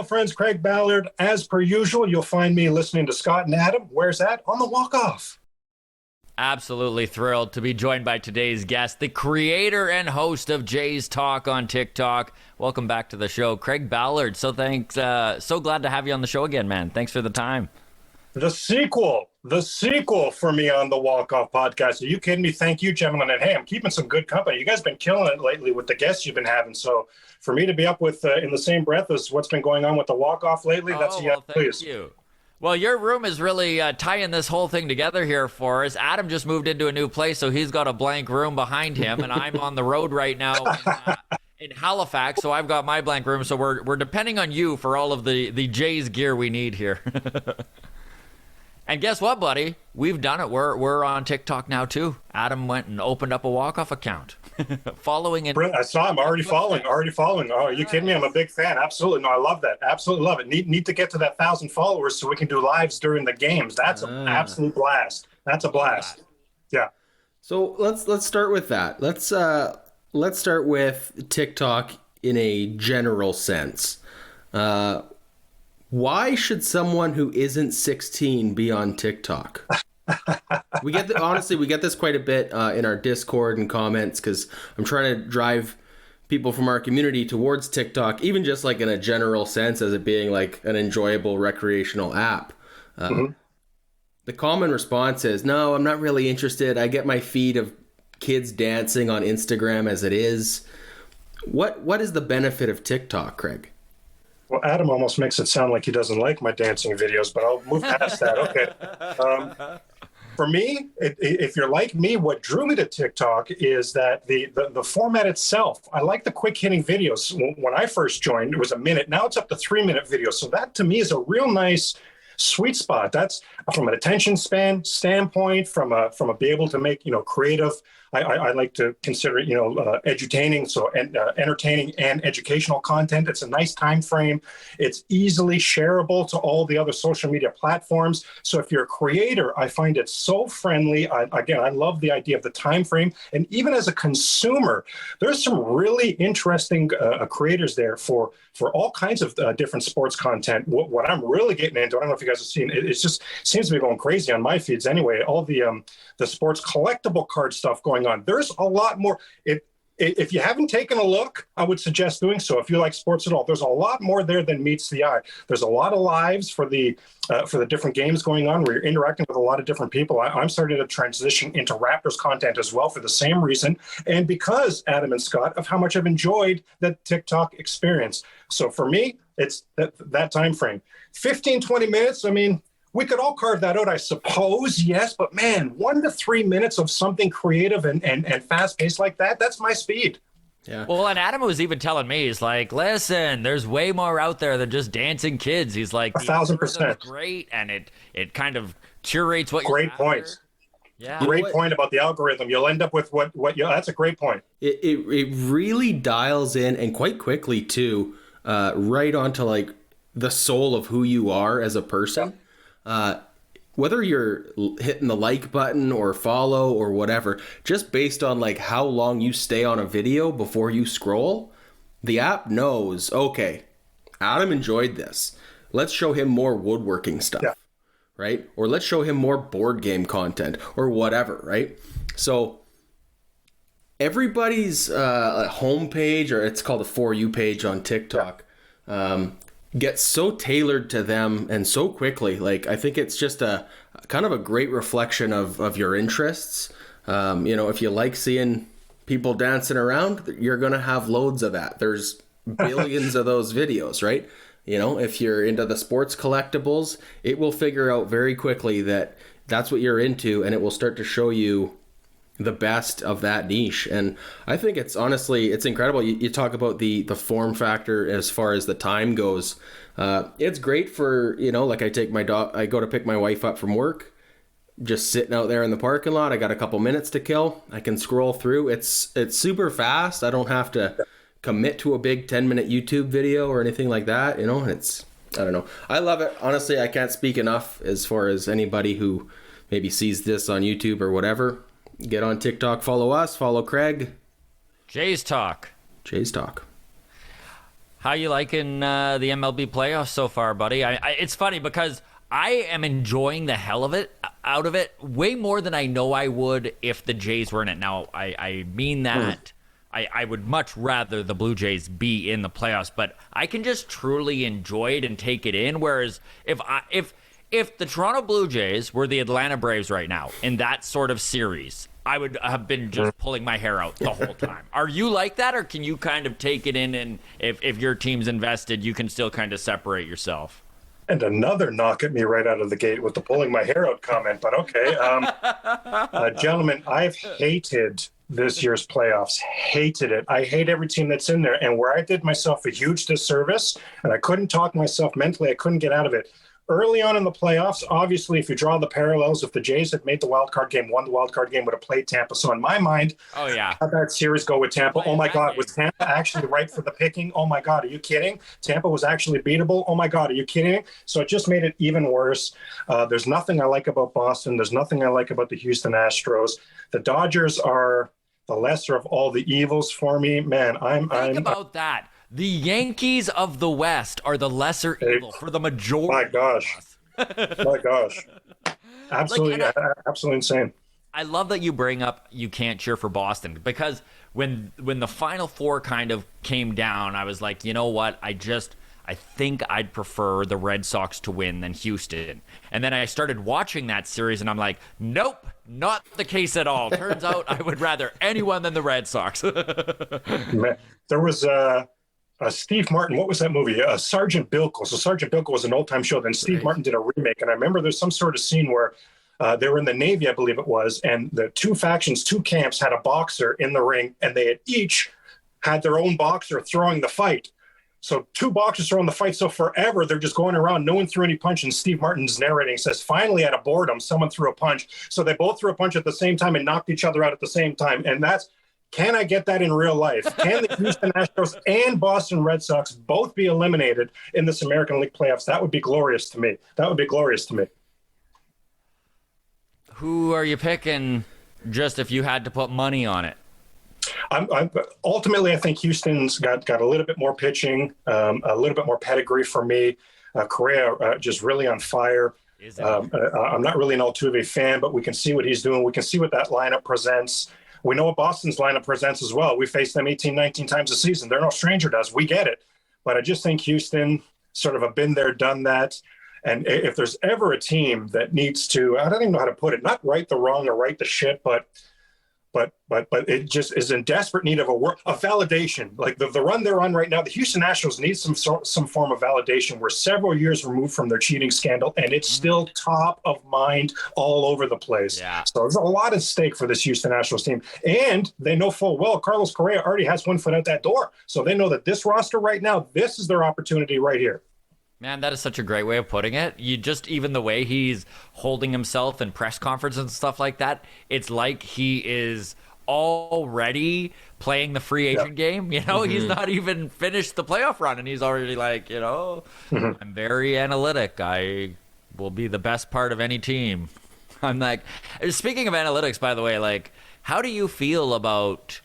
Hello, friends. Craig Ballard. As per usual, you'll find me listening to Scott and Adam. Where's that? On the walk-off. Absolutely thrilled to be joined by today's guest, the creator and host of Jay's Talk on TikTok. Welcome back to the show, Craig Ballard. So glad to have you on the show again, man. Thanks for the time. The sequel for me on the walk-off podcast. Are you kidding me? Thank you, gentlemen. And hey, I'm keeping some good company. You guys have been killing it lately with the guests you've been having. So for me to be up with in the same breath as what's been going on with the walk-off lately, that's thank you. Well, your room is really tying this whole thing together here for us. Adam just moved into a new place, so he's got a blank room behind him, and I'm on the road right now in Halifax, so I've got my blank room. So we're depending on you for all of the Jays gear we need here. And guess what, buddy? We've done it. We're on TikTok now too. Adam went and opened up a walk-off account. Following in. I saw him already following. Oh, are you kidding me? I'm a big fan. Absolutely. No, I love that. Absolutely love it. Need to get to that 1,000 followers so we can do lives during the games. That's an absolute blast. That's a blast. Yeah. So let's start with that. Let's start with TikTok in a general sense. Why should someone who isn't 16 be on TikTok? We get this quite a bit in our Discord and comments because I'm trying to drive people from our community towards TikTok, even just like in a general sense as it being like an enjoyable recreational app. The common response is, no, I'm not really interested. I get my feed of kids dancing on Instagram as it is. What is the benefit of TikTok, Craig? Well, Adam almost makes it sound like he doesn't like my dancing videos, but I'll move past that. Okay. For me, if you're like me, what drew me to TikTok is that the format itself. I like the quick hitting videos. When I first joined, it was a minute. Now it's up to 3-minute videos. So that to me is a real nice sweet spot. That's from an attention span standpoint, from a be able to make, creative. I like to consider it, edutaining, so entertaining and educational content. It's a nice time frame. It's easily shareable to all the other social media platforms. So if you're a creator, I find it so friendly. I love the idea of the time frame. And even as a consumer, there's some really interesting creators there for all kinds of different sports content. What I'm really getting into, I don't know if you guys have seen, it just seems to be going crazy on my feeds anyway. All the sports collectible card stuff going on. There's a lot more. If you haven't taken a look, I would suggest doing so. If you like sports at all, there's a lot more there than meets the eye. There's a lot of lives for the different games going on where you're interacting with a lot of different people. I'm starting to transition into Raptors content as well for the same reason, and because, Adam and Scott, of how much I've enjoyed the TikTok experience. So for me, it's that time frame. 15, 20 minutes, I mean, we could all carve that out, I suppose, yes, but man, 1 to 3 minutes of something creative and fast-paced like that, that's my speed. Yeah. Well, and Adam was even telling me, he's like, listen, there's way more out there than just dancing kids. He's like, 1,000%. Great, and it kind of curates what you're after. Great point. Yeah. Great point about the algorithm. You'll end up with what you, that's a great point. It really dials in, and quite quickly too, right onto like the soul of who you are as a person. Whether you're hitting the like button or follow or whatever, just based on like how long you stay on a video before you scroll, the app knows, okay, Adam enjoyed this. Let's show him more woodworking stuff, right? Or let's show him more board game content or whatever, right? So everybody's homepage, or it's called a For You page on TikTok, gets so tailored to them and so quickly. Like, I think it's just a kind of a great reflection of your interests. If you like seeing people dancing around, you're going to have loads of that. There's billions of those videos, right? If you're into the sports collectibles, it will figure out very quickly that that's what you're into, and it will start to show you the best of that niche. And I think it's incredible. You talk about the form factor as far as the time goes. It's great for, like I go to pick my wife up from work, just sitting out there in the parking lot. I got a couple minutes to kill. I can scroll through. It's super fast. I don't have to commit to a big 10-minute YouTube video or anything like that. I don't know. I love it. Honestly, I can't speak enough as far as anybody who maybe sees this on YouTube or whatever. Get on TikTok, follow us, follow Craig. Jay's Talk. Jay's Talk. How you liking the MLB playoffs so far, buddy? It's funny because I am enjoying the hell of it, out of it, way more than I know I would if the Jays were in it. Now, I mean that I would much rather the Blue Jays be in the playoffs, but I can just truly enjoy it and take it in. Whereas if the Toronto Blue Jays were the Atlanta Braves right now in that sort of series, I would have been just pulling my hair out the whole time. Are you like that, or can you kind of take it in, and if your team's invested, you can still kind of separate yourself? And another knock at me right out of the gate with the pulling my hair out comment, but okay. Gentlemen, I've hated this year's playoffs, hated it. I hate every team that's in there. And where I did myself a huge disservice, and I couldn't talk myself mentally, I couldn't get out of it. Early on in the playoffs, obviously, if you draw the parallels, if the Jays had made the wild card game, won the wild card game, would have played Tampa. So in my mind, oh yeah, how'd that series go with Tampa? Oh my God, was Tampa actually ripe for the picking? Oh my God, are you kidding? Tampa was actually beatable? Oh my God, are you kidding? So it just made it even worse. There's nothing I like about Boston. There's nothing I like about the Houston Astros. The Dodgers are the lesser of all the evils for me. Man, Think about that. The Yankees of the West are the lesser evil for the majority. My gosh. My gosh. Absolutely, absolutely insane. I love that you bring up you can't cheer for Boston, because when the Final Four kind of came down, I was like, you know what? I think I'd prefer the Red Sox to win than Houston. And then I started watching that series, and I'm like, nope, not the case at all. Turns out I would rather anyone than the Red Sox. Man, there was Steve Martin, what was that movie? Sergeant Bilko. So Sergeant Bilko was an old-time show. Then Steve Martin did a remake, and I remember there's some sort of scene where they were in the Navy, I believe it was, and the two factions, two camps had a boxer in the ring, and they had each had their own boxer throwing the fight. So two boxers throwing the fight. So forever, they're just going around. No one threw any punch. And Steve Martin's narrating, says, finally, out of boredom, someone threw a punch. So they both threw a punch at the same time and knocked each other out at the same time. And can I get that in real life? Can the Houston Astros and Boston Red Sox both be eliminated in this American League playoffs? That would be glorious to me. That would be glorious to me. Who are you picking, just if you had to put money on it? Ultimately, I think Houston's got a little bit more pitching, a little bit more pedigree for me. Correa just really on fire. I'm not really an Altuve fan, but we can see what he's doing. We can see what that lineup presents. We know what Boston's lineup presents as well. We face them 18, 19 times a season. They're no stranger to us. We get it. But I just think Houston sort of a been there, done that. And if there's ever a team that needs to, I don't even know how to put it, not right the wrong or right the shit, but it just is in desperate need of a validation. Like the run they're on right now, the Houston Astros need some form of validation. We're several years removed from their cheating scandal, and it's still top of mind all over the place. Yeah. So there's a lot at stake for this Houston Astros team, and they know full well Carlos Correa already has one foot out that door. So they know that this roster right now, this is their opportunity right here. Man, that is such a great way of putting it. Even the way he's holding himself in press conferences and stuff like that, it's like he is already playing the free agent game. He's not even finished the playoff run, and he's already like, I'm very analytic. I will be the best part of any team. I'm like, speaking of analytics, by the way, like, how do you feel about...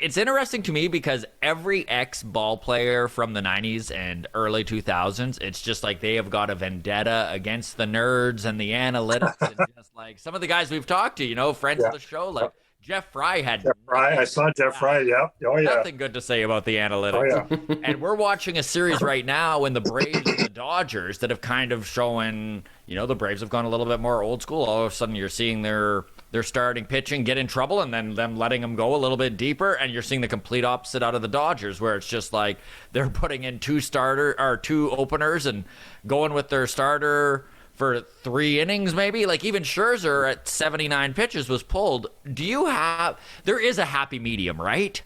it's interesting to me because every ex-ball player from the 90s and early 2000s, it's just like they have got a vendetta against the nerds and the analytics. And just like some of the guys we've talked to, friends of the show, like Jeff Fry had... Jeff Fry, I saw Jeff Fry, yeah. Oh, yeah. Nothing good to say about the analytics. Oh, yeah. And we're watching a series right now in the Braves and the Dodgers that have kind of shown, the Braves have gone a little bit more old school. All of a sudden you're seeing their starting pitching get in trouble and then them letting them go a little bit deeper, and you're seeing the complete opposite out of the Dodgers, where it's just like they're putting in two openers and going with their starter for 3 innings maybe. Like even Scherzer at 79 pitches was pulled. There is a happy medium, right?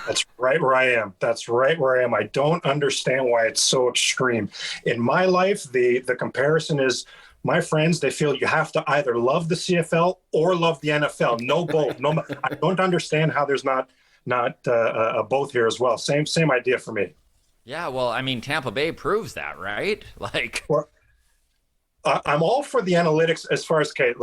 That's right where I am. I don't understand why it's so extreme. In my life, the comparison is, my friends, they feel you have to either love the CFL or love the NFL. No both. No, I don't understand how there's not a both here as well. Same idea for me. Yeah, well, I mean, Tampa Bay proves that, right? Like, well, I'm all for the analytics as far as, okay,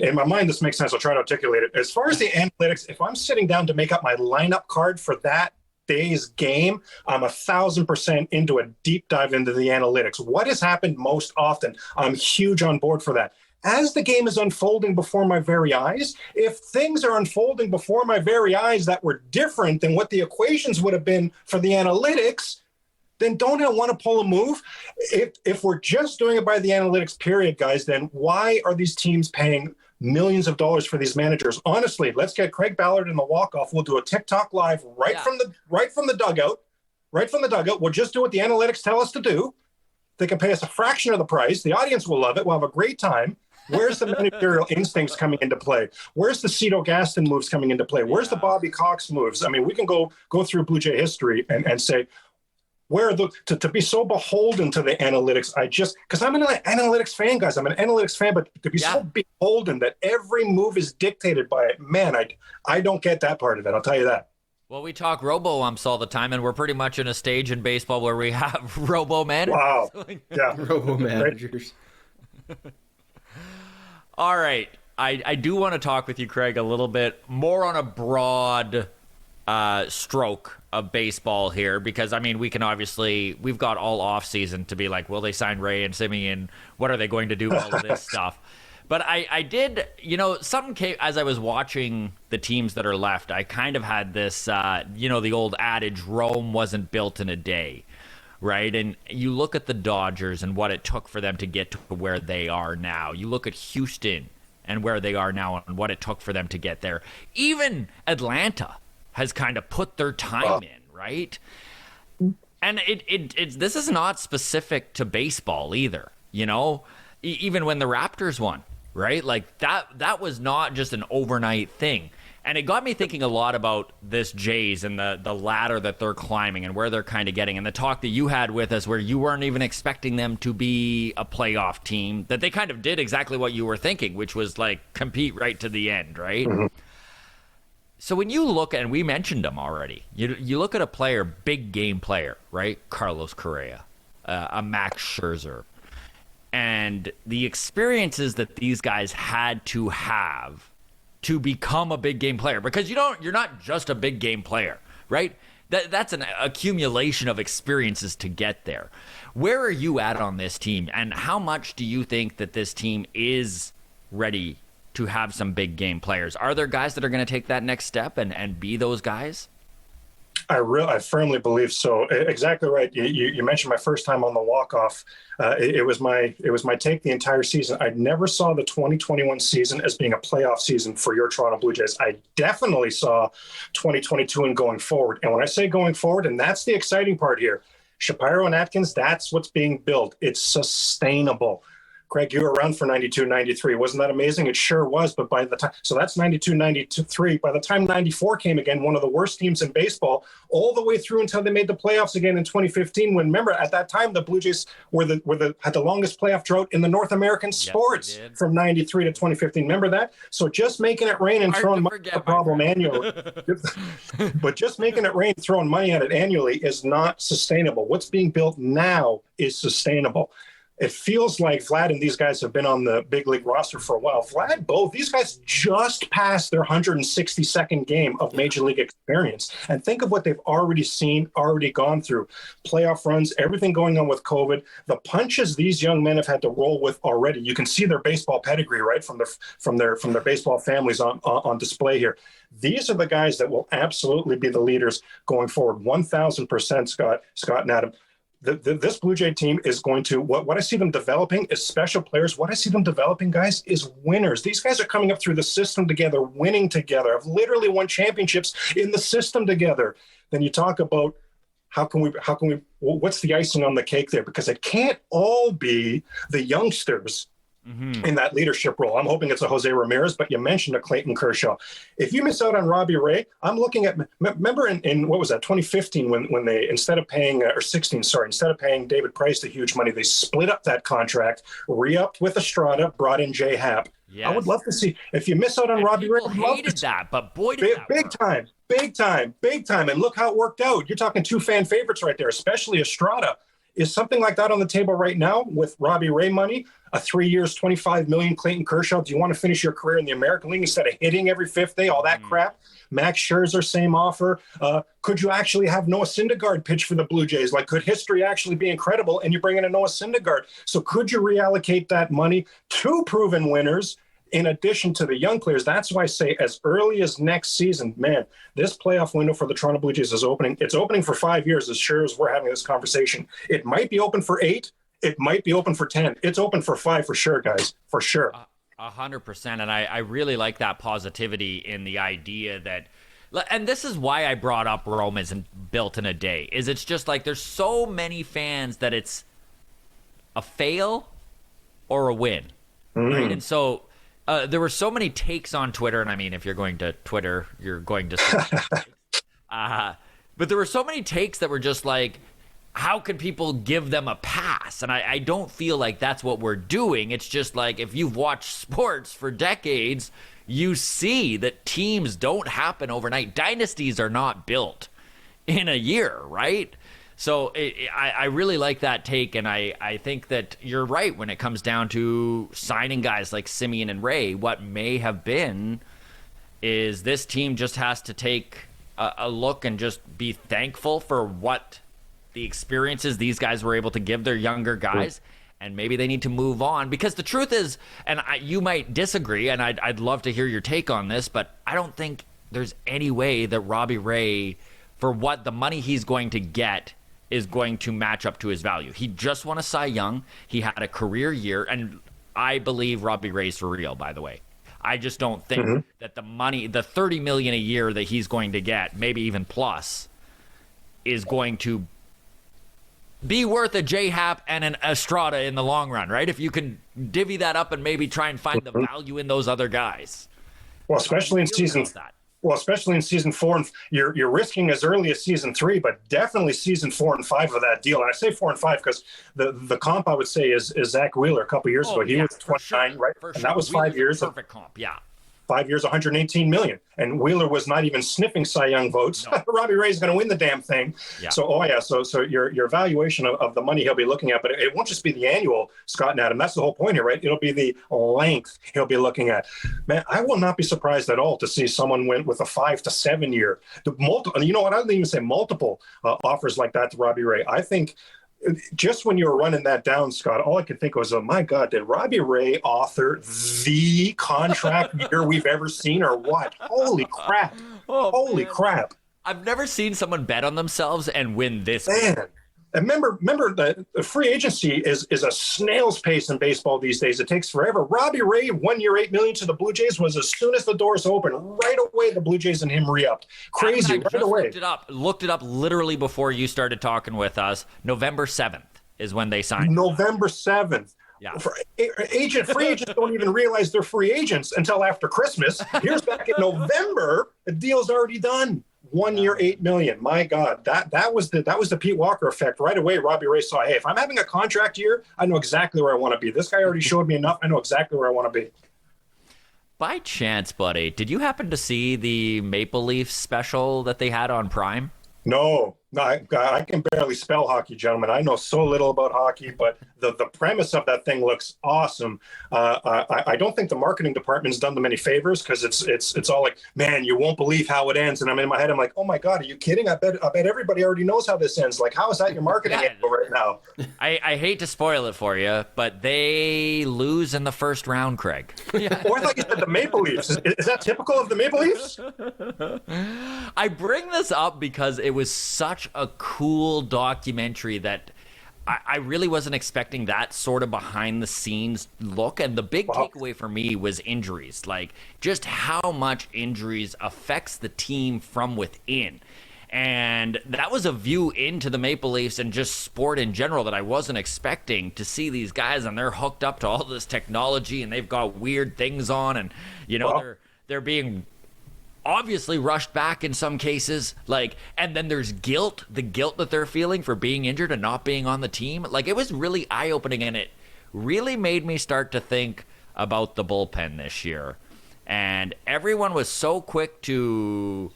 in my mind, this makes sense. I'll try to articulate it. As far as the analytics, if I'm sitting down to make up my lineup card for that day's game, I'm 1,000% into a deep dive into the analytics. What has happened most often? I'm huge on board for that. As the game is unfolding before my very eyes, if things are unfolding before my very eyes that were different than what the equations would have been for the analytics, then don't I want to pull a move? If we're just doing it by the analytics period, guys, then why are these teams paying millions of dollars for these managers? Honestly, let's get Craig Ballard in the walk-off. We'll do a TikTok live from the dugout. We'll just do what the analytics tell us to do. They can pay us a fraction of the price. The audience will love it. We'll have a great time. Where's the managerial instincts coming into play? Where's the Cito Gaston moves coming into play? Where's the Bobby Cox moves? I mean, we can go through Blue Jay history and say, where are to be so beholden to the analytics, because I'm an analytics fan, guys. I'm an analytics fan, but to be so beholden that every move is dictated by it, man, I don't get that part of it. I'll tell you that. Well, we talk robo-umps all the time, and we're pretty much in a stage in baseball where we have robo-managers. Wow. Yeah. Robo-managers. All right. I do want to talk with you, Craig, a little bit more on a broad stroke of baseball here, because, I mean, we've got all offseason to be like, will they sign Ray and Simeon? What are they going to do? All of this stuff. But I did, something came as I was watching the teams that are left. I kind of had this, the old adage, Rome wasn't built in a day, right? And you look at the Dodgers and what it took for them to get to where they are now. You look at Houston and where they are now and what it took for them to get there. Even Atlanta has kind of put their time in, right? And this is not specific to baseball either, even when the Raptors won. Right? Like that was not just an overnight thing. And it got me thinking a lot about this Jays and the ladder that they're climbing and where they're kind of getting. And the talk that you had with us where you weren't even expecting them to be a playoff team, that they kind of did exactly what you were thinking, which was like compete right to the end, right? Mm-hmm. So when you look at, and we mentioned them already, you look at a player, big game player, right? Carlos Correa, a Max Scherzer, and the experiences that these guys had to have to become a big game player, because you're not just a big game player, right? That's an accumulation of experiences to get there. Where are you at on this team, and how much do you think that this team is ready to have some big game players? Are there guys that are going to take that next step and be those guys? I firmly believe so. Exactly right. You mentioned my first time on the walk-off. It was my take the entire season. I never saw the 2021 season as being a playoff season for your Toronto Blue Jays. I definitely saw 2022 and going forward. And when I say going forward, and that's the exciting part here, Shapiro and Atkins, that's what's being built. It's sustainable. Craig, you were around for 92, 93. Wasn't that amazing? It sure was. But by the time, so that's 92, 93. By the time 94 came again, one of the worst teams in baseball, all the way through until they made the playoffs again in 2015. When, remember, at that time, the Blue Jays had the longest playoff drought in the North American sports from 93 to 2015. Remember that? So just making it rain and throwing money at the problem annually. But just making it rain, throwing money at it annually is not sustainable. What's being built now is sustainable. It feels like Vlad and these guys have been on the big league roster for a while. Vlad, both these guys just passed their 162nd game of major league experience. And think of what they've already seen, already gone through. Playoff runs, everything going on with COVID, the punches these young men have had to roll with already. You can see their baseball pedigree, right, from their baseball families on display here. These are the guys that will absolutely be the leaders going forward. 1,000%, Scott and Adam. This Blue Jay team is going to, what I see them developing is special players. What I see them developing, guys, is winners. These guys are coming up through the system together, winning together. Have literally won championships in the system together. Then you talk about how can we, what's the icing on the cake there? Because it can't all be the youngsters in that leadership role. I'm hoping it's a Jose Ramirez, but you mentioned a Clayton Kershaw. If you miss out on Robbie Ray, I'm looking at, remember in what was that, 2015, when they, instead of paying David Price the huge money, they split up that contract, re-upped with Estrada, brought in Jay Happ. Yes. I would love to see, if you miss out on Robbie Ray, hated that, but boy, did that work. Big time. And look how it worked out. You're talking two fan favorites right there, especially Estrada. Is something like that on the table right now with Robbie Ray money? A 3 years, $25 million Clayton Kershaw. Do you want to finish your career in the American League instead of hitting every fifth day? All that crap. Max Scherzer, same offer. Could you actually have Noah Syndergaard pitch for the Blue Jays? Like, could history actually be incredible? And you bring in a Noah Syndergaard. So could you reallocate that money to proven winners in addition to the young players? That's why I say as early as next season, man, this playoff window for the Toronto Blue Jays is opening. It's opening for 5 years, as sure as we're having this conversation. It might be open for 8. It might be open for 10. It's open for 5 for sure, guys, for sure. 100%. And I really like that positivity in the idea that, and this is why I brought up Rome isn't built in a day, is it's just like there's so many fans that it's a fail or a win, right? And so there were so many takes on Twitter, and I mean, if you're going to Twitter, you're going to see but there were so many takes that were just like, how could people give them a pass? And I don't feel like that's what we're doing. It's just like, if you've watched sports for decades, you see that teams don't happen overnight. Dynasties are not built in a year, right? So I really like that take, and I think that you're right when it comes down to signing guys like Simeon and Ray. What may have been is this team just has to take a look and just be thankful for what the experiences these guys were able to give their younger guys, and maybe they need to move on. Because the truth is, and you might disagree, and I'd love to hear your take on this, but I don't think there's any way that Robbie Ray, for what the money he's going to get, is going to match up to his value. He just won a Cy Young. He had a career year, and I believe Robbie Ray's for real, by the way. I just don't think that the money, the $30 million a year that he's going to get, maybe even plus, is going to be worth a J-Hap and an Estrada in the long run, right? If you can divvy that up and maybe try and find the value in those other guys. Well, especially in season 4, and you're risking as early as season 3, but definitely season 4 and 5 of that deal. And I say 4 and 5 because the comp I would say is Zach Wheeler a couple years ago. He was 29, right? And that was 5 years. Perfect comp, yeah. 5 years, $118 million. And Wheeler was not even sniffing Cy Young votes. No. Robbie Ray's going to win the damn thing. Yeah. So your valuation of the money he'll be looking at, but it won't just be the annual, Scott and Adam. That's the whole point here, right? It'll be the length he'll be looking at. Man, I will not be surprised at all to see someone win with a 5 to 7 year. You know what? I didn't even say multiple offers like that to Robbie Ray. I think just when you were running that down, Scott, all I could think was, oh my God, did Robbie Ray author the contract year we've ever seen or what? Holy crap. Holy crap. I've never seen someone bet on themselves and win this. Man. And remember that the free agency is a snail's pace in baseball these days. It takes forever. Robbie Ray, 1 year, $8 million to the Blue Jays was as soon as the doors open, right away the Blue Jays and him re-upped. Crazy, right away. Looked it up literally before you started talking with us. November 7th is when they signed. November 7th. Yeah. Free agents don't even realize they're free agents until after Christmas. Here's back in November, the deal's already done. 1 year, $8 million. My God, that was the Pete Walker effect. Right away, Robbie Ray saw, hey, if I'm having a contract year, I know exactly where I want to be. This guy already showed me enough. I know exactly where I want to be. By chance, buddy, did you happen to see the Maple Leafs special that they had on Prime? No, I can barely spell hockey, gentlemen. I know so little about hockey, but the premise of that thing looks awesome. I don't think the marketing department's done them any favors because it's all like, man, you won't believe how it ends. And I'm in my head, I'm like, oh my God, are you kidding? I bet everybody already knows how this ends. Like, how is that your marketing angle right now? I hate to spoil it for you, but they lose in the first round, Craig. Or I thought you said the Maple Leafs. Is that typical of the Maple Leafs? I bring this up because it was such a cool documentary that I really wasn't expecting that sort of behind the scenes look. And the big takeaway for me was injuries, like just how much injuries affects the team from within. And that was a view into the Maple Leafs and just sport in general that I wasn't expecting to see these guys, and they're hooked up to all this technology and they've got weird things on, and you know, they're being obviously rushed back in some cases, like, and then there's the guilt that they're feeling for being injured and not being on the team. Like, it was really eye-opening, and it really made me start to think about the bullpen this year. And everyone was so quick to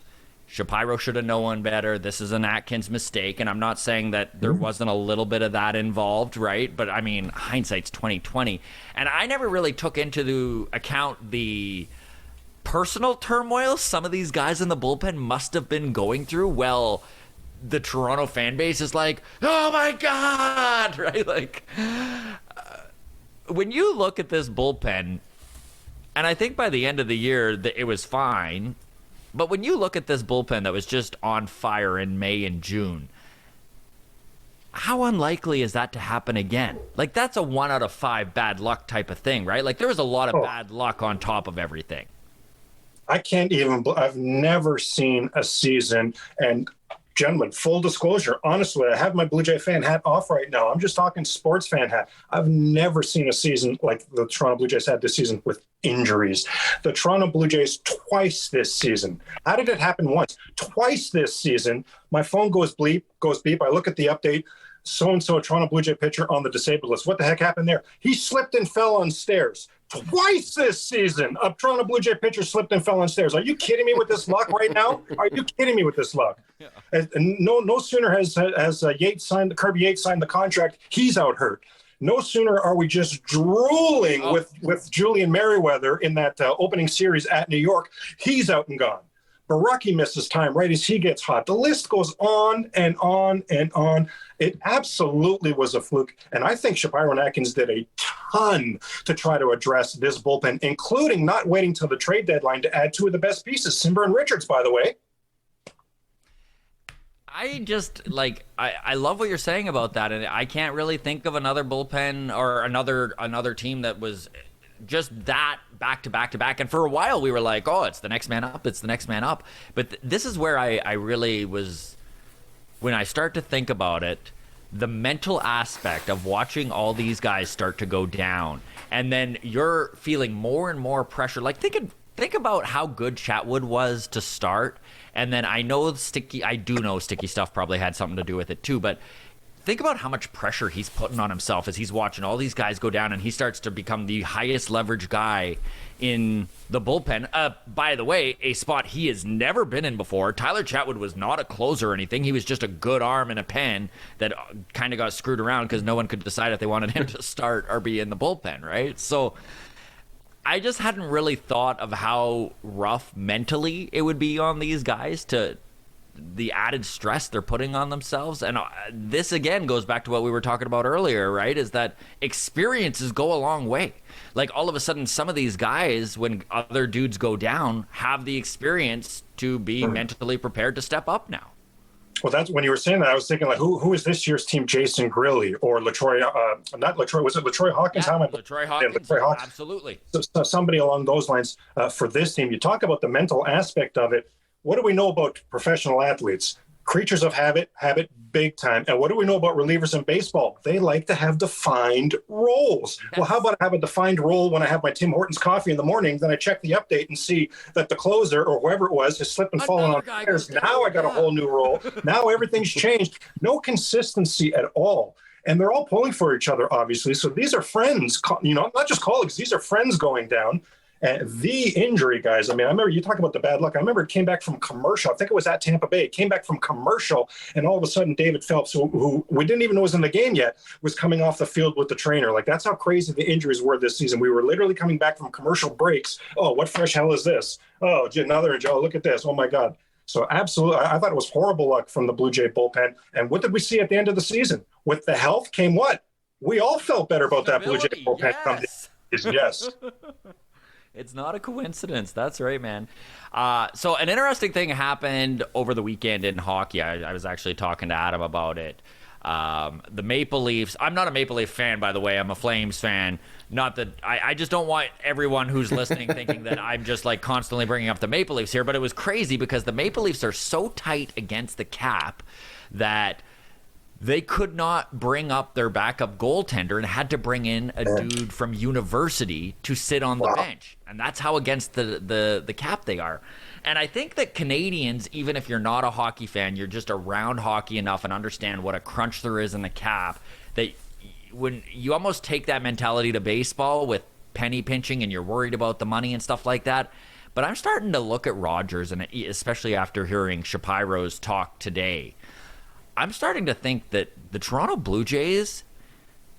Shapiro should have known better. This is an Atkins mistake. And I'm not saying that there wasn't a little bit of that involved, right? But I mean, hindsight's 2020. And I never really took into the account the personal turmoil some of these guys in the bullpen must have been going through. Well, the Toronto fan base is like, oh my God, right? Like, when you look at this bullpen, and I think by the end of the year that it was fine, but when you look at this bullpen that was just on fire in May and June, how unlikely is that to happen again? Like, that's a 1 out of 5 bad luck type of thing, right? Like, there was a lot of bad luck on top of everything. I can't even, I've never seen a season, and gentlemen, full disclosure, honestly, I have my Blue Jay fan hat off right now. I'm just talking sports fan hat. I've never seen a season like the Toronto Blue Jays had this season with injuries. The Toronto Blue Jays twice this season. How did it happen once? Twice this season. My phone goes beep. I look at the update. So-and-so, Toronto Blue Jay pitcher on the disabled list. What the heck happened there? He slipped and fell on stairs. Twice this season, a Toronto Blue Jay pitcher slipped and fell on stairs. Are you kidding me with this luck right now? Are you kidding me with this luck? Yeah. And no sooner has Kirby Yates signed the contract, he's out hurt. No sooner are we just drooling with Julian Merriweather in that opening series at New York. He's out and gone. Baraki misses time right as he gets hot. The list goes on and on and on. It absolutely was a fluke. And I think Shapiro and Atkins did a ton to try to address this bullpen, including not waiting till the trade deadline to add 2 of the best pieces, Simber and Richards, by the way. I just, like, I love what you're saying about that. And I can't really think of another bullpen or another team that was just that back to back to back. And for a while we were like, oh, it's the next man up. It's the next man up. But this is where I really was, when I start to think about it, the mental aspect of watching all these guys start to go down. And then you're feeling more and more pressure. Like, think about how good Chatwood was to start. And then I do know Sticky Stuff probably had something to do with it too, but think about how much pressure he's putting on himself as he's watching all these guys go down, and he starts to become the highest leverage guy in the bullpen. By the way, a spot he has never been in before. Tyler Chatwood was not a closer or anything. He was just a good arm and a pen that kind of got screwed around because no one could decide if they wanted him to start or be in the bullpen, right? So I just hadn't really thought of how rough mentally it would be on these guys, to the added stress they're putting on themselves. And this again goes back to what we were talking about earlier, right? Is that experiences go a long way. Like, all of a sudden, some of these guys, when other dudes go down, have the experience to be mentally prepared to step up now. Well, that's when you were saying that, I was thinking, like, who is this year's team? Jason Grilly or LaTroy, not LaTroy, was it LaTroy Hawkins? Yeah, LaTroy Hawkins, yeah, LaTroy Hawkins. Absolutely. So somebody along those lines for this team. You talk about the mental aspect of it. What do we know about professional athletes? Creatures of habit big time. And what do we know about relievers in baseball? They like to have defined roles. Yes. Well, how about I have a defined role when I have my Tim Hortons coffee in the morning, then I check the update and see that the closer or whoever it was has slipped and fallen on stairs. Now I got a whole new role. Now everything's changed. No consistency at all. And they're all pulling for each other, obviously. So these are friends, not just colleagues. These are friends going down. And the injury, guys, I mean, I remember you talking about the bad luck. I remember it came back from commercial. I think it was at Tampa Bay. It came back from commercial, and all of a sudden David Phelps, who we didn't even know was in the game yet, was coming off the field with the trainer. Like, that's how crazy the injuries were this season. We were literally coming back from commercial breaks. Oh, what fresh hell is this? Oh, another injury. Oh, look at this. Oh, my God. So absolutely, I thought it was horrible luck from the Blue Jay bullpen. And what did we see at the end of the season? With the health came what? We all felt better about that Blue Jay bullpen. Yes. It's not a coincidence. That's right, man. So an interesting thing happened over the weekend in hockey. I was actually talking to Adam about it. The Maple Leafs. I'm not a Maple Leaf fan, by the way. I'm a Flames fan. Not that I just don't want everyone who's listening thinking that I'm just like constantly bringing up the Maple Leafs here. But it was crazy because the Maple Leafs are so tight against the cap that they could not bring up their backup goaltender and had to bring in a dude from university to sit on the bench. And that's how against the cap they are. And I think that Canadians, even if you're not a hockey fan, you're just around hockey enough and understand what a crunch there is in the cap, that when you almost take that mentality to baseball with penny pinching and you're worried about the money and stuff like that. But I'm starting to look at Rogers, and especially after hearing Shapiro's talk today, I'm starting to think that the Toronto Blue Jays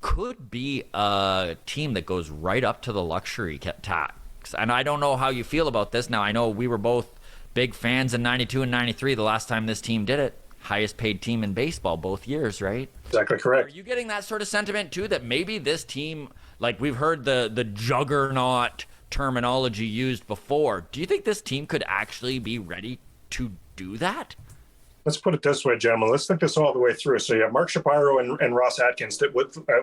could be a team that goes right up to the luxury tax. And I don't know how you feel about this. Now, I know we were both big fans in 92 and 93 the last time this team did it. Highest paid team in baseball both years, right? Exactly correct. Are you getting that sort of sentiment too, that maybe this team, like we've heard the juggernaut terminology used before, do you think this team could actually be ready to do that? Let's put it this way, gentlemen. Let's think this all the way through. So you have Mark Shapiro and Ross Atkins that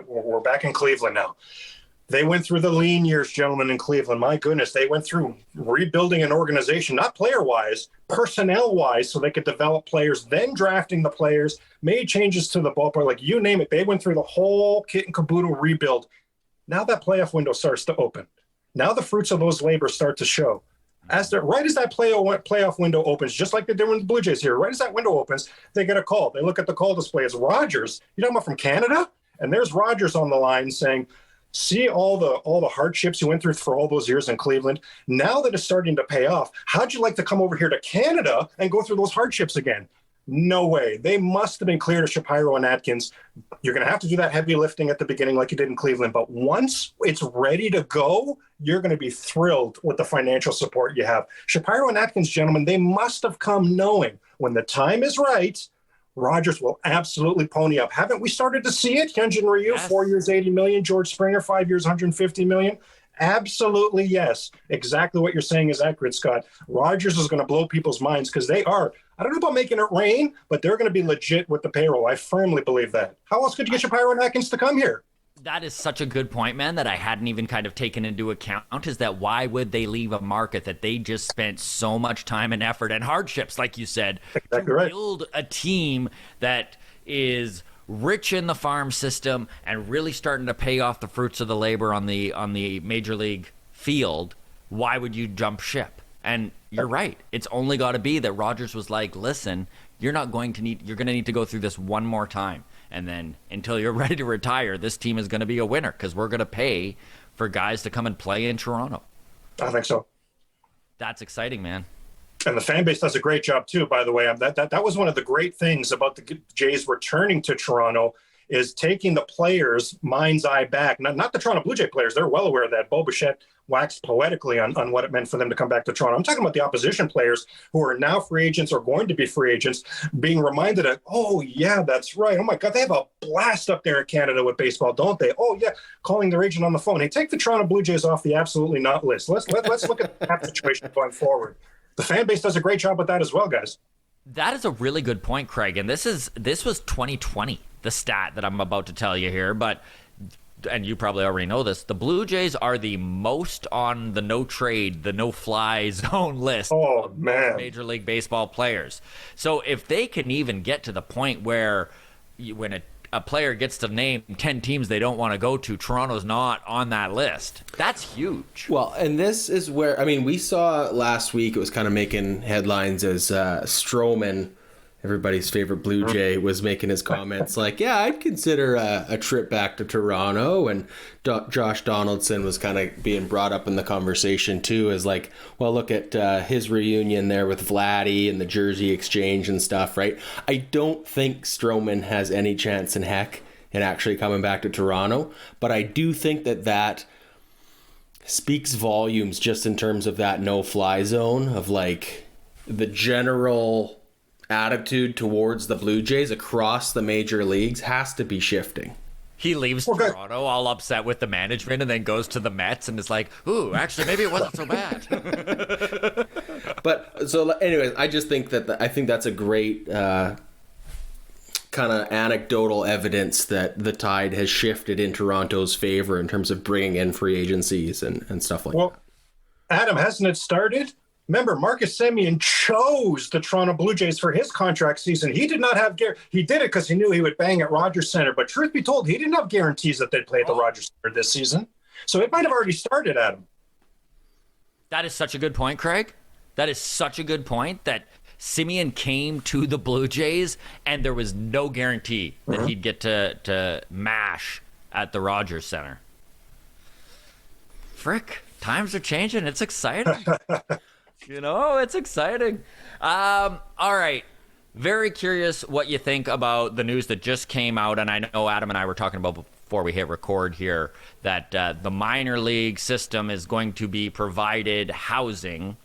we're back in Cleveland now. They went through the lean years, gentlemen, in Cleveland. My goodness, they went through rebuilding an organization, not player-wise, personnel-wise, so they could develop players, then drafting the players, made changes to the ballpark, like you name it. They went through the whole kit and caboodle rebuild. Now that playoff window starts to open. Now the fruits of those labors start to show. Right as that playoff window opens, just like they did with the Blue Jays here, right as that window opens, they get a call. They look at the call display. It's Rogers. You talking about from Canada? And there's Rogers on the line saying, see all the hardships you went through for all those years in Cleveland. Now that it's starting to pay off, how'd you like to come over here to Canada and go through those hardships again? No way. They must have been clear to Shapiro and Atkins. You're going to have to do that heavy lifting at the beginning like you did in Cleveland. But once it's ready to go, you're going to be thrilled with the financial support you have. Shapiro and Atkins, gentlemen, they must have come knowing when the time is right, Rogers will absolutely pony up. Haven't we started to see it? Hyunjin Ryu, Yes. 4 years, $80 million. George Springer, 5 years, $150 million. Absolutely, yes. Exactly what you're saying is accurate, Scott. Rogers is going to blow people's minds because they are, I don't know about making it rain, but they're going to be legit with the payroll. I firmly believe that. How else could you get Shapiro and Atkins to come here? That is such a good point, man, that I hadn't even kind of taken into account, is that why would they leave a market that they just spent so much time and effort and hardships, like you said, Exactly to right. build a team that is rich in the farm system and really starting to pay off the fruits of the labor on the major league field. Why would you jump ship? And you're right. It's only got to be that Rogers was like, listen, you're going to need to go through this one more time. And then until you're ready to retire, this team is going to be a winner because we're going to pay for guys to come and play in Toronto. I think so. That's exciting, man. And the fan base does a great job too, by the way. That was one of the great things about the Jays returning to Toronto, is taking the players' mind's eye back. Not the Toronto Blue Jay players. They're well aware of that. Bo Bichette waxed poetically on what it meant for them to come back to Toronto. I'm talking about the opposition players who are now free agents or going to be free agents, being reminded of, oh, yeah, that's right. Oh, my God, they have a blast up there in Canada with baseball, don't they? Oh, yeah, calling their agent on the phone. Hey, take the Toronto Blue Jays off the absolutely not list. Let's look at that situation going forward. The fan base does a great job with that as well, guys. That is a really good point, Craig. And this was 2020, the stat that I'm about to tell you here. But, and you probably already know this, the Blue Jays are the most on the no trade, the no fly zone list Oh, man. Major League Baseball players. So if they can even get to the point where when a player gets to name 10 teams they don't want to go to, Toronto's not on that list, that's huge. Well, and this is where, I mean, we saw last week, it was kind of making headlines as Stroman, everybody's favorite Blue Jay, was making his comments like, yeah, I'd consider a trip back to Toronto. And Josh Donaldson was kind of being brought up in the conversation too, as like, well, look at his reunion there with Vladdy and the jersey exchange and stuff, right? I don't think Stroman has any chance in heck in actually coming back to Toronto, but I do think that speaks volumes just in terms of that no-fly zone, of like the general attitude towards the Blue Jays across the major leagues has to be shifting. He leaves Toronto all upset with the management and then goes to the Mets and is like, ooh, actually, maybe it wasn't so bad. But so anyways, I just think I think that's a great kind of anecdotal evidence that the tide has shifted in Toronto's favor in terms of bringing in free agencies and stuff like that. Well, Adam, hasn't it started? Remember, Marcus Semien chose the Toronto Blue Jays for his contract season. He did not have he did it because he knew he would bang at Rogers Center. But truth be told, he didn't have guarantees that they'd play at the Rogers Center this season. So it might have already started, Adam. That is such a good point, Craig. That is such a good point, that Semien came to the Blue Jays and there was no guarantee that he'd get to mash at the Rogers Center. Frick, times are changing. It's exciting. You know, it's exciting. All right. Very curious what you think about the news that just came out. And I know Adam and I were talking about before we hit record here that the minor league system is going to be provided housing.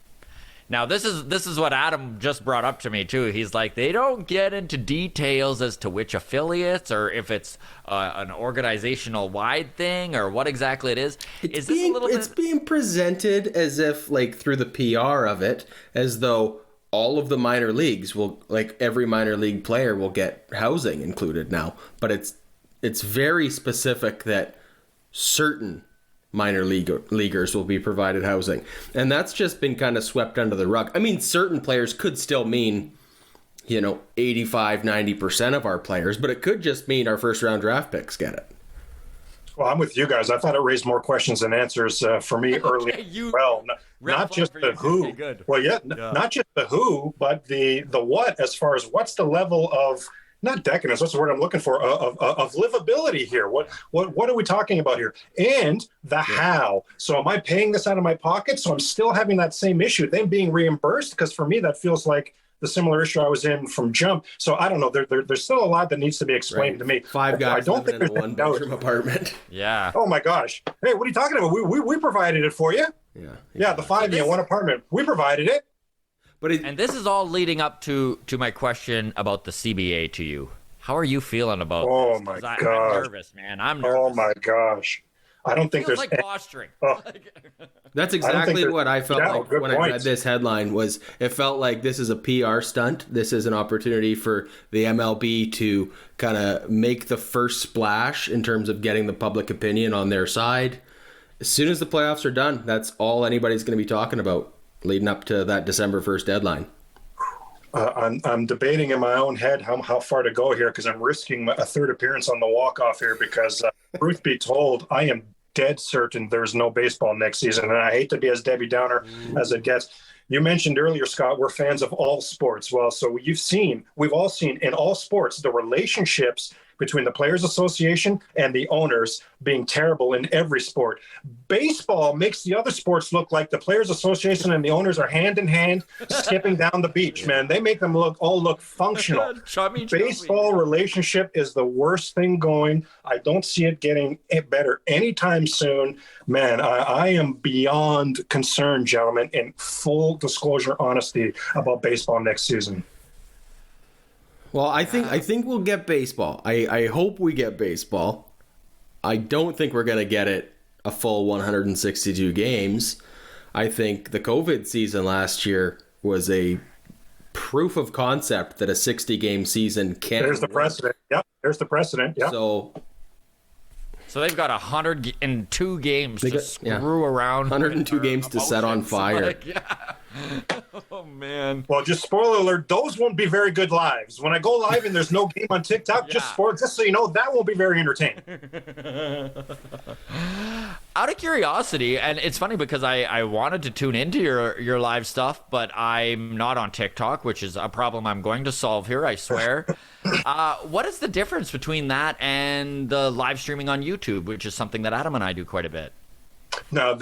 Now, this is what Adam just brought up to me, too. He's like, they don't get into details as to which affiliates or if it's an organizational-wide thing or what exactly it is. It's being presented as if, like, through the PR of it, as though all of the minor leagues will, like, every minor league player will get housing included now. But it's very specific that certain minor leaguers will be provided housing. And that's just been kind of swept under the rug. I mean, certain players could still mean, 85, 90% of our players, but it could just mean our first round draft picks get it. Well, I'm with you guys. I thought it raised more questions than answers for me earlier. Well, not just the who. Well, not just the who, but the what, as far as what's the level of, not decadence, what's the word I'm looking for, of livability here? What are we talking about here? And the how. So am I paying this out of my pocket? So I'm still having that same issue, them being reimbursed? Because for me, that feels like the similar issue I was in from jump. So I don't know. There's still a lot that needs to be explained to me. 5 guys I don't think living in a one-bedroom apartment. Yeah. Oh, my gosh. Hey, what are you talking about? We provided it for you. Yeah, the 5 in one apartment. We provided it. And this is all leading up to my question about the CBA to you. How are you feeling about this? Oh, my gosh. I'm nervous, man. I'm nervous. Oh, my gosh. I don't think there's like posturing. Oh. That's exactly what I felt like when I read this headline. Was it felt like this is a PR stunt. This is an opportunity for the MLB to kind of make the first splash in terms of getting the public opinion on their side. As soon as the playoffs are done, that's all anybody's going to be talking about leading up to that December 1st deadline. I'm debating in my own head how far to go here, because I'm risking a third appearance on the walk-off here, because truth be told, I am dead certain there's no baseball next season, and I hate to be as Debbie Downer as it gets. You mentioned earlier, Scott, we're fans of all sports. Well, so we've all seen in all sports the relationships between the Players Association and the owners being terrible in every sport. Baseball makes the other sports look like the Players Association and the owners are hand in hand skipping down the beach, man. They make them all look functional. Baseball relationship is the worst thing going. I don't see it getting better anytime soon. Man, I am beyond concerned, gentlemen, in full disclosure, honesty about baseball next season. Well, I think we'll get baseball. I hope we get baseball. I don't think we're going to get it a full 162 games. I think the COVID season last year was a proof of concept that a 60-game season can There's the precedent. Yep. There's the precedent. Yep. So they've got 102 games to screw around. 102 games to set on fire. Oh, man. Well, just spoiler alert, those won't be very good lives. When I go live and there's no game on TikTok, just so you know, that won't be very entertaining. Out of curiosity, and it's funny because I wanted to tune into your live stuff, but I'm not on TikTok, which is a problem I'm going to solve here, I swear. What is the difference between that and the live streaming on YouTube, which is something that Adam and I do quite a bit? So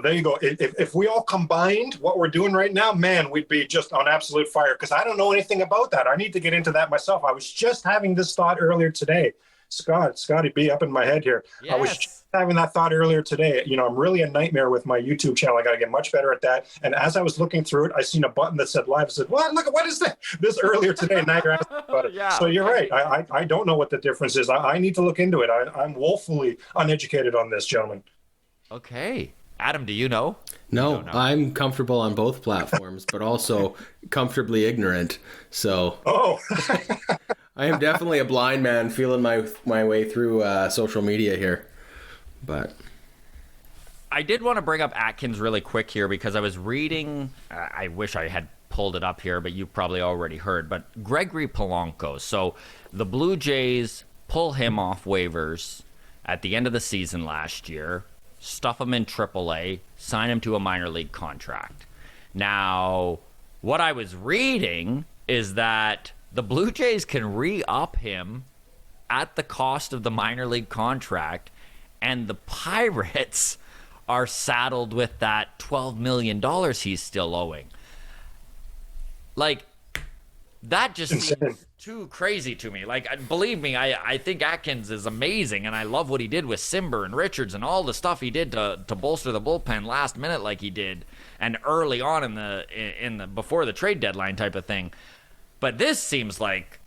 there you go. If we all combined what we're doing right now, man, we'd be just on absolute fire, because I don't know anything about that. I need to get into that myself. I was just having this thought earlier today. Scotty B up in my head here. Yes. I was just having that thought earlier today. I'm really a nightmare with my YouTube channel. I got to get much better at that. And as I was looking through it, I seen a button that said live. I said, what is that? This earlier today. And now you're asking about it. So you're right. I don't know what the difference is. I need to look into it. I'm woefully uneducated on this, gentlemen. Okay. Adam, do you know? No, I'm comfortable on both platforms, but also comfortably ignorant. So I am definitely a blind man feeling my way through social media here. But I did want to bring up Atkins really quick here, because I was reading, I wish I had pulled it up here, but you probably already heard, but Gregory Polanco. So the Blue Jays pull him off waivers at the end of the season last year, stuff him in AAA, sign him to a minor league contract. Now, what I was reading is that the Blue Jays can re-up him at the cost of the minor league contract, and the Pirates are saddled with that $12 million he's still owing. Like, that just seems too crazy to me. Like, believe me, I think Atkins is amazing, and I love what he did with Simber and Richards and all the stuff he did to bolster the bullpen last minute like he did, and early on in the before the trade deadline type of thing. But this seems like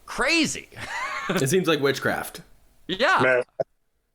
crazy. It seems like witchcraft. Yeah. Man.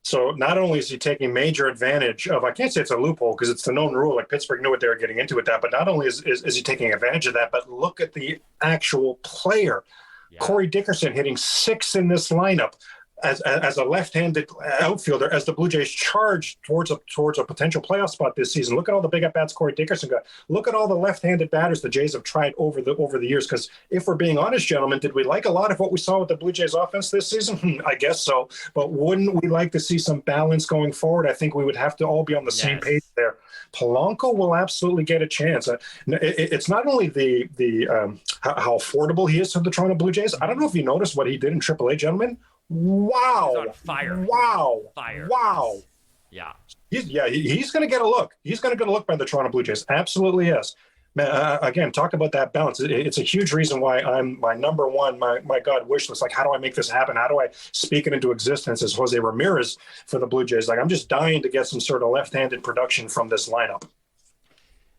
So not only is he taking major advantage of, I can't say it's a loophole because it's the known rule, like Pittsburgh knew what they were getting into with that, but not only is he taking advantage of that, but look at the actual player. Yeah. Corey Dickerson hitting 6 in this lineup as a left-handed outfielder, as the Blue Jays charge towards a potential playoff spot this season. Look at all the big at-bats Corey Dickerson got. Look at all the left-handed batters the Jays have tried over the years. Because if we're being honest, gentlemen, did we like a lot of what we saw with the Blue Jays offense this season? I guess so. But wouldn't we like to see some balance going forward? I think we would have to all be on the same page there. Polanco will absolutely get a chance. It's not only how affordable he is to the Toronto Blue Jays. I don't know if you noticed what he did in AAA, gentlemen. Wow. He's on fire. Wow. Fire. Wow. Yeah. He's going to get a look. He's going to get a look by the Toronto Blue Jays. Absolutely, yes. Man, again, talk about that balance. It's a huge reason why I'm my number one, my God wish list. Like, how do I make this happen? How do I speak it into existence as Jose Ramirez for the Blue Jays? Like, I'm just dying to get some sort of left-handed production from this lineup.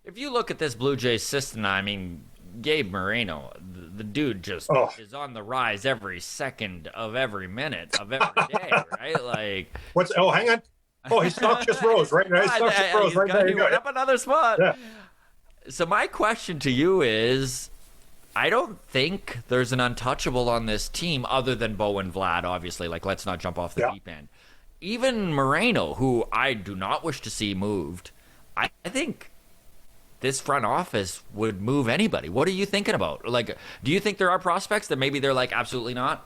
If you look at this Blue Jays system, I mean, Gabe Moreno, the dude just is on the rise every second of every minute of every day, right? Like, hang on. Oh, his stock just rose, right? His stock just rose, right there. He went up another spot. Yeah. So my question to you is, I don't think there's an untouchable on this team other than Bo and Vlad, obviously. Like, let's not jump off the deep end. Even Moreno, who I do not wish to see moved, I think this front office would move anybody. What are you thinking about? Like, do you think there are prospects that maybe they're like, absolutely not?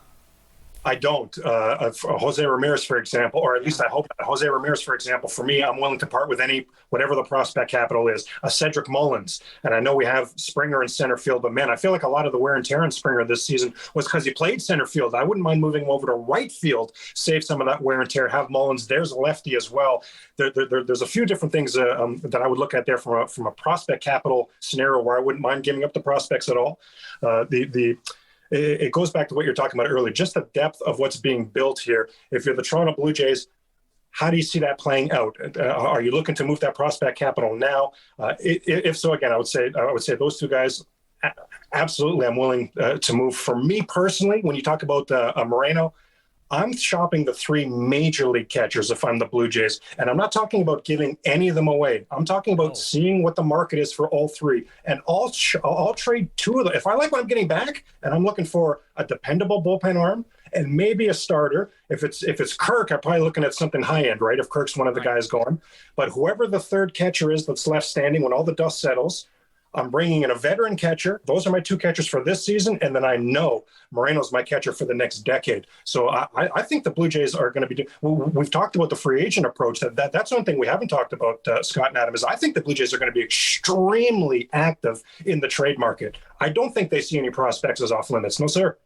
I don't. Jose Ramirez, for example, or at least I hope Jose Ramirez, for example, for me, I'm willing to part with whatever the prospect capital is. Cedric Mullins, and I know we have Springer in center field, but man, I feel like a lot of the wear and tear on Springer this season was because he played center field. I wouldn't mind moving him over to right field, save some of that wear and tear, have Mullins. There's a lefty as well. There's a few different things that I would look at there from a prospect capital scenario where I wouldn't mind giving up the prospects at all. It goes back to what you're talking about earlier, just the depth of what's being built here. If you're the Toronto Blue Jays, how do you see that playing out? Are you looking to move that prospect capital now? If so, again, I would say those two guys, absolutely, I'm willing to move. For me personally, when you talk about Moreno, I'm shopping the 3 major league catchers if I'm the Blue Jays. And I'm not talking about giving any of them away. I'm talking about seeing what the market is for all 3. And I'll trade 2 of them. If I like what I'm getting back and I'm looking for a dependable bullpen arm and maybe a starter, if it's Kirk, I'm probably looking at something high end, right? If Kirk's one of the guys going. But whoever the third catcher is that's left standing when all the dust settles, I'm bringing in a veteran catcher. Those are my 2 catchers for this season. And then I know Moreno's my catcher for the next decade. So I think the Blue Jays are going to be we've talked about the free agent approach. That's one thing we haven't talked about, Scott and Adam, is I think the Blue Jays are going to be extremely active in the trade market. I don't think they see any prospects as off limits. No, sir.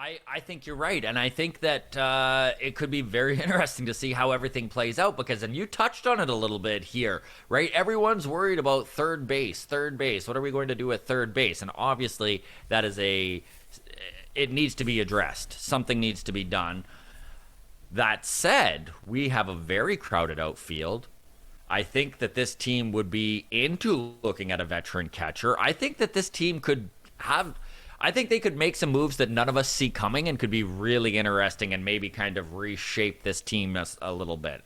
I think you're right, and I think that it could be very interesting to see how everything plays out, because, and you touched on it a little bit here, right? Everyone's worried about third base. What are we going to do at third base? And obviously that is it needs to be addressed. Something needs to be done. That said, we have a very crowded outfield. I think that this team would be into looking at a veteran catcher. I think that this team I think they could make some moves that none of us see coming and could be really interesting and maybe kind of reshape this team a little bit.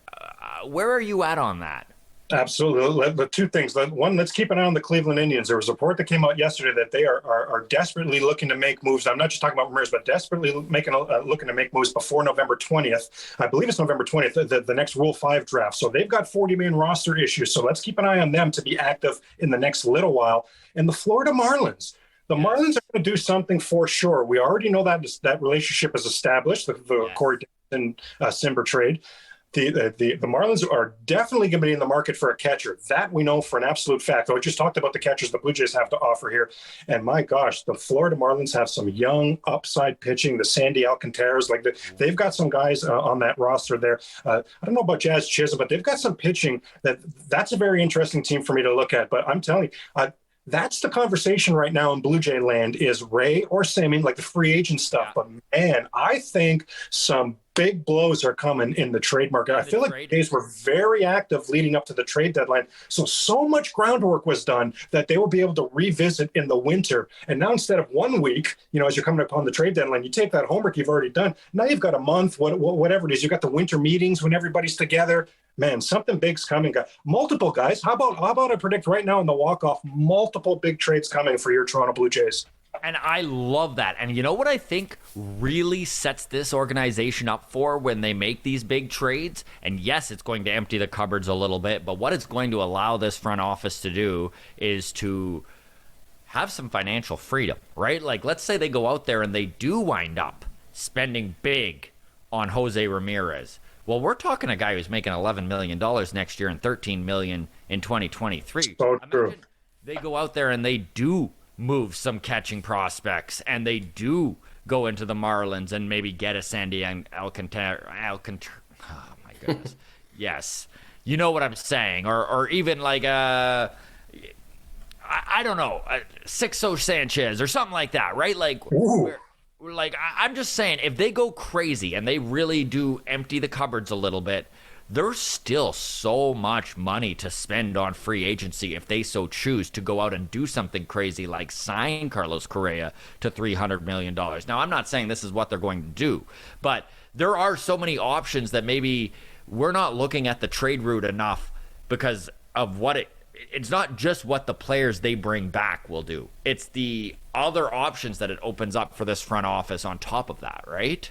Where are you at on that? Absolutely. The 2 things. One, let's keep an eye on the Cleveland Indians. There was a report that came out yesterday that they are desperately looking to make moves. I'm not just talking about Ramirez, but desperately looking to make moves before November 20th. I believe it's November 20th, the next Rule 5 draft. So they've got 40-man roster issues. So let's keep an eye on them to be active in the next little while. And the Florida Marlins. The Marlins are going to do something for sure. We already know that relationship is established, the Corey Dickerson Simber trade. The Marlins are definitely going to be in the market for a catcher. That we know for an absolute fact. I just talked about the catchers the Blue Jays have to offer here. And my gosh, the Florida Marlins have some young upside pitching. The Sandy Alcantaras, they've got some guys on that roster there. I don't know about Jazz Chisholm, but they've got some pitching that's a very interesting team for me to look at. But I'm telling you, that's the conversation right now in Blue Jay land is Ray or Sammy, like the free agent stuff. But man, I think some big blows are coming in the trade market. I feel like the Jays were very active leading up to the trade deadline. So much groundwork was done that they will be able to revisit in the winter. And now instead of 1 week, as you're coming upon the trade deadline, you take that homework you've already done. Now you've got a month, whatever it is. You've got the winter meetings when everybody's together. Man, something big's coming. Multiple guys. How about I predict right now in the walk-off, multiple big trades coming for your Toronto Blue Jays. And I love that. And you know what I think really sets this organization up for when they make these big trades? And yes, it's going to empty the cupboards a little bit, but what it's going to allow this front office to do is to have some financial freedom, right? Like, let's say they go out there and they do wind up spending big on Jose Ramirez. Well, we're talking a guy who's making $11 million next year and $13 million in 2023. So true. They go out there and they do move some catching prospects, and they do go into the Marlins and maybe get a Sandy Alcantara. Oh my goodness. Yes. You know what I'm saying. Or even like I don't know, Sixto Sanchez or something like that, right? Like, I'm just saying, if they go crazy and they really do empty the cupboards a little bit, there's still so much money to spend on free agency if they so choose to go out and do something crazy like sign Carlos Correa to $300 million. Now, I'm not saying this is what they're going to do, but there are so many options that maybe we're not looking at the trade route enough because of what it's not just what the players they bring back will do. It's the other options that it opens up for this front office on top of that, right?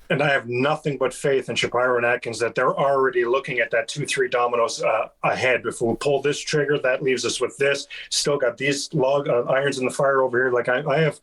And I have nothing but faith in Shapiro and Atkins that they're already looking at that 2-3 dominoes ahead. If we pull this trigger, that leaves us with this. Still got these irons in the fire over here. Like I have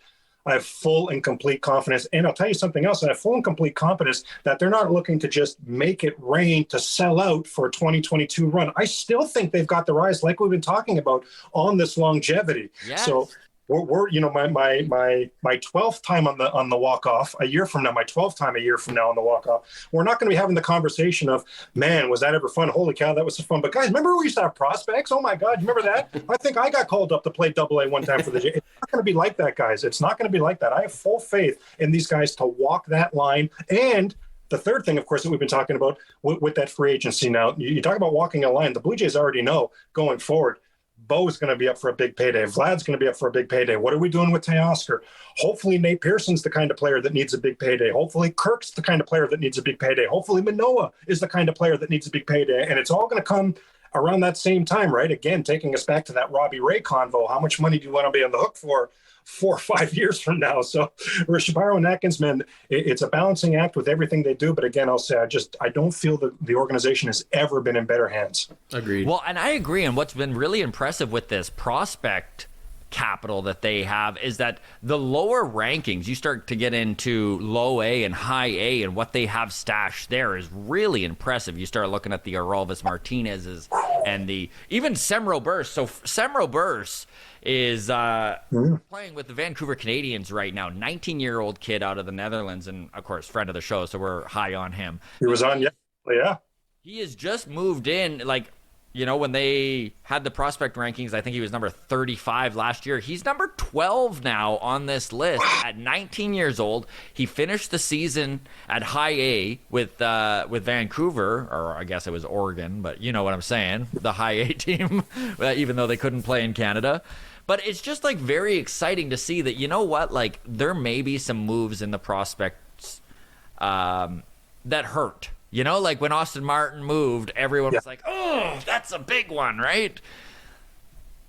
full and complete confidence. And I'll tell you something else. I have full and complete confidence that they're not looking to just make it rain to sell out for a 2022 run. I still think they've got the rise, like we've been talking about, on this longevity. Yes. So we're my 12th time on the walk off a year from now, my 12th time a year from now on the walk off. We're not going to be having the conversation of, man, was that ever fun? Holy cow, that was so fun. But guys, remember we used to have prospects? Oh my God, you remember that? I think I got called up to play AA one time for the Jays. It's not going to be like that, guys. It's not going to be like that. I have full faith in these guys to walk that line. And the third thing, of course, that we've been talking about with that free agency now, you talk about walking a line. The Blue Jays already know going forward, Bo's going to be up for a big payday. Vlad's going to be up for a big payday. What are we doing with Teoscar? Hopefully Nate Pearson's the kind of player that needs a big payday. Hopefully Kirk's the kind of player that needs a big payday. Hopefully Manoah is the kind of player that needs a big payday. And it's all going to come around that same time, right? Again, taking us back to that Robbie Ray convo. How much money do you want to be on the hook for 4 or 5 years from now? So Shapiro and Atkins, man, it's a balancing act with everything they do. But again, I'll say I don't feel that the organization has ever been in better hands. Agreed. Well, and I agree. And what's been really impressive with this prospect capital that they have is that the lower rankings, you start to get into low A and high A, and what they have stashed there is really impressive. You start looking at the Arolvis Martinez's and even Semro Burst. So Semro Burst is playing with the Vancouver Canadians right now. 19-year-old kid out of the Netherlands, and of course, friend of the show, so we're high on him. He was on, yeah. He has just moved in, when they had the prospect rankings, I think he was number 35 last year. He's number 12 now on this list at 19 years old. He finished the season at high A with Vancouver, or I guess it was Oregon, but you know what I'm saying, the high A team, even though they couldn't play in Canada. But it's just very exciting to see that, you know what, there may be some moves in the prospects that hurt. When Austin Martin moved, everyone was like, oh, that's a big one, right?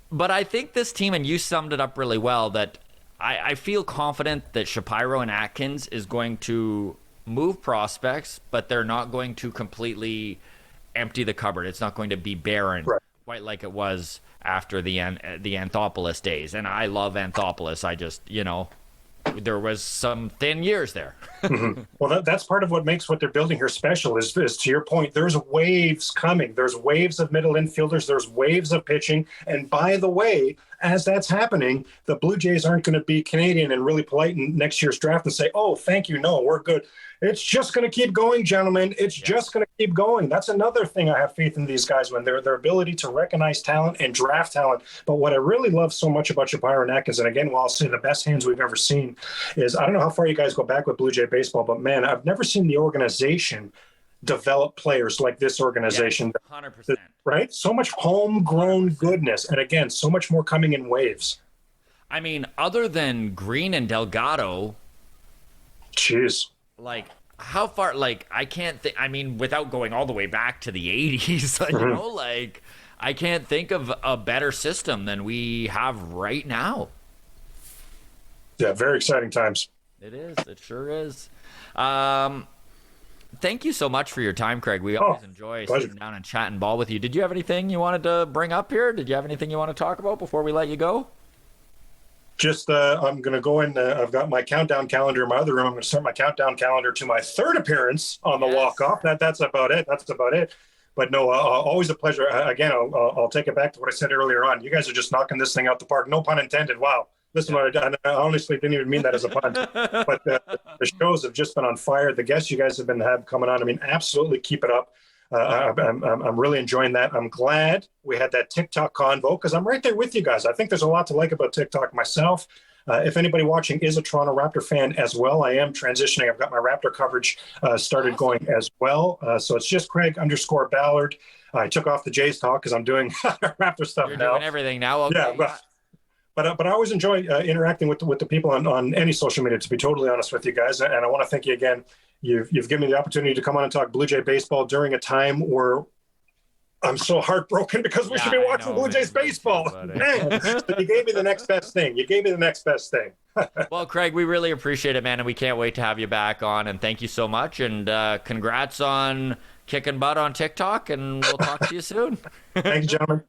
But I think this team, and you summed it up really well, that I feel confident that Shapiro and Atkins is going to move prospects, but they're not going to completely empty the cupboard. It's not going to be barren, right, quite like it was after the Anthopoulos days. And I love Anthopoulos. I just, there was some thin years there. Well, that's part of what makes what they're building here special is to your point, there's waves coming. There's waves of middle infielders. There's waves of pitching. And by the way, as that's happening, the Blue Jays aren't going to be Canadian and really polite in next year's draft and say, oh, thank you. No, we're good. It's just going to keep going, gentlemen. It's just going to keep going. That's another thing I have faith in these guys, when their ability to recognize talent and draft talent. But what I really love so much about Shapiro Atkins, and again, while I'll say the best hands we've ever seen, is I don't know how far you guys go back with Blue Jay baseball, but man, I've never seen the organization develop players like this organization. 100%. Right? So much homegrown goodness. And again, so much more coming in waves. I mean, other than Green and Delgado, Jeez. like, how far, like, I can't think, I mean, without going all the way back to the 80s, you know, like, I can't think of a better system than we have right now. Yeah, very exciting times. It is. It sure is. Thank you so much for your time, Craig. We always enjoy pleasure. sitting down and chatting ball with you. Did you have anything you wanted to bring up here? Did you have anything you want to talk about before we let you go? Just, I'm going to go in. I've got my countdown calendar in my other room. I'm going to start my countdown calendar to my third appearance on the walk-off. That's about it. That's about it. But no, always a pleasure. Again, I'll take it back to what I said earlier on. You guys are just knocking this thing out the park. No pun intended. Wow. Listen, I honestly didn't even mean that as a pun. But the shows have just been on fire. The guests you guys have coming on, I mean, absolutely keep it up. I'm really enjoying that. I'm glad we had that TikTok convo because I'm right there with you guys. I think there's a lot to like about TikTok myself. If anybody watching is a Toronto Raptor fan as well, I am transitioning. I've got my Raptor coverage started going as well. So it's just Craig_Ballard. I took off the Jays talk because I'm doing Raptor stuff You're now. doing everything now? Okay. Yeah, but I always enjoy interacting with the people on any social media, to be totally honest with you guys. And I want to thank you again. You've given me the opportunity to come on and talk Blue Jay baseball during a time where I'm so heartbroken because we should be watching Blue Jays baseball. Man, so you gave me the next best thing. Well, Craig, we really appreciate it, man, and we can't wait to have you back on. And thank you so much. And congrats on kicking butt on TikTok, and we'll talk to you soon. Thank you, gentlemen.